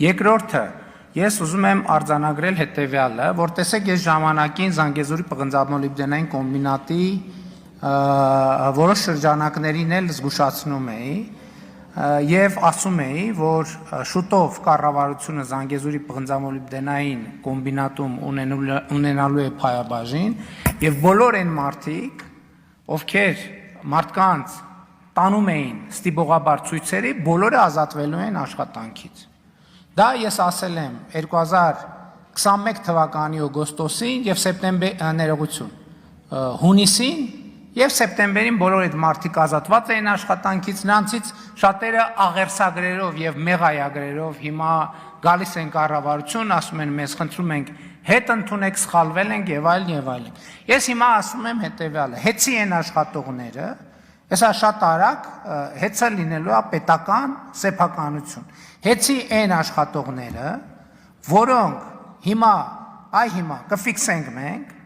Երկրորդը, ես ուզում եմ արձանագրել հետևյալը, որ տեսեք ես ժամանակին Զանգեզուրի պղնձամոլիբդենային կոմբինատի որոշ շրջանակներին էլ զգուշացնում էի եւ ասում էի, որ շուտով կառավարությունը Զանգեզուրի պղնձամոլիբդենային կոմբինատում ունենալու է փայաբաժին եւ բոլոր այն մարդիկ, ովքեր մարդկանց տանում էին ստիպողաբար ցույցերի, բոլորը ազատվելու են աշխատանքից։ Դա ես ասել եմ 2021 թվականի օգոստոսին եւ հունիսին եւ սեպտեմբերին բոլոր այդ մարդիկ ազատված էին աշխատանքից, նրանցից շատերը աղերսագրերով եւ մեղայագրերով հիմա գալիս են կառավարություն, ասում են մեզ խնդրում ենք հետ ընդունեք, սխալվել ենք եւ այլն եւ այլն։ Ես հիմա ասում եմ հետեւյալը, հեծի են աշխատողները, հեսա շատ արագ հեծը լինելու է պետական սեփականություն։ Հեծի են աշխատողները, որոնք հիմա կֆիքսենք մենք,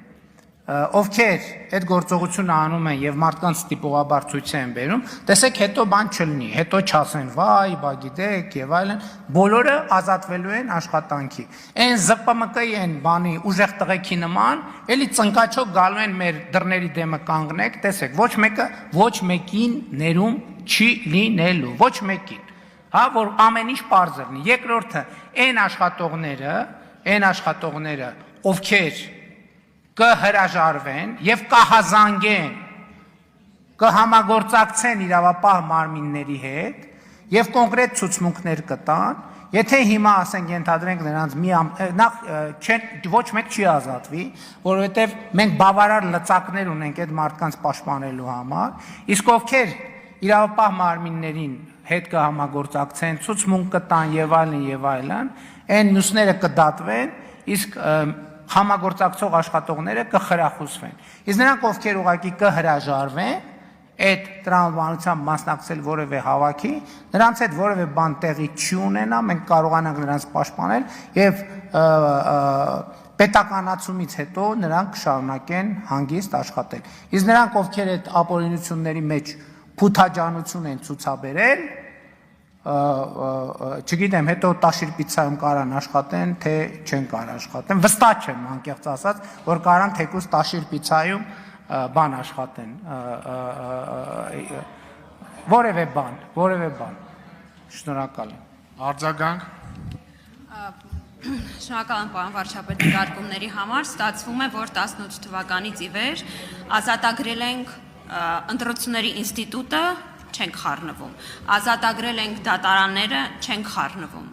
ովքեր այդ գործողությունը անում են եւ մարդկանց ստիպողաբար ցույց են բերում, տեսեք հետո բան չլինի, հետո չասեն վայ, բա գիտեք եւ այլն, բոլորը ազատվելու են աշխատանքի։ Այն ԶՊՄԿ-ի են բանի ուժեղ տղեկի նման, էլի ծնկաչոք գալու են մեր դռների դեմը կանգնեք, տեսեք, ոչ մեկը ոչ մեկին ներում չի լինելու, ոչ մեկին, հա, որ ամեն ինչ պարզ լինի։ Երկրորդը, այն աշխատողները, ովքեր կհրաժարվեն եւ կհազանգեն, կհամագործակցեն իրավապահ մարմինների հետ եւ կոնկրետ ցուցմունքներ կտան, եթե հիմա ասենք ենթադրենք նրանց ոչ մեկ չի ազատվի, որովհետեւ մենք բավարար լծակներ ունենք այդ մարդկանց պաշտպանելու համար, իսկ ովքեր իրավապահ մարմիններին հետ կհամագործակցեն, ցուցմունք կտան եւ այլն, այն մյուսները կդատվեն, իսկ համագործակցող աշխատողները կխրախուսվեն։ Իսկ նրանք, ովքեր ուղղակի կհրաժարվեն այդ տրամաբանությամբ մասնակցել որևէ հավաքի, նրանց հետ որևէ բան տեղի չի ունենա, մենք կարողանանք նրանց պաշտպանել եւ պետականացումից հետո նրանք կշարունակեն հանգիստ աշխատել։ Իսկ նրանք, ովքեր այդ ապօրինությունների մեջ փութաջանություն են ցուցաբերել, չգիտեմ, հետո Տաշիր պիցայում կարան աշխատեն, թե չեն կարող աշխատեն, վստահ չեմ անկեղծ ասած, որ կարան թեկուզ Տաշիր պիցայում բան աշխատեն, որևէ բան, շնորհակալ եմ։ Արձագանք։ Շնորհակալ եմ պարոն վարչապետ դիտարկումների համար, ստացվում է, որ 18 թվականից ի վեր ազատագրել ենք ընտրությունների ինստիտուտը, չենք խառնվում, ազատագրել ենք դատարանները, չենք խառնվում,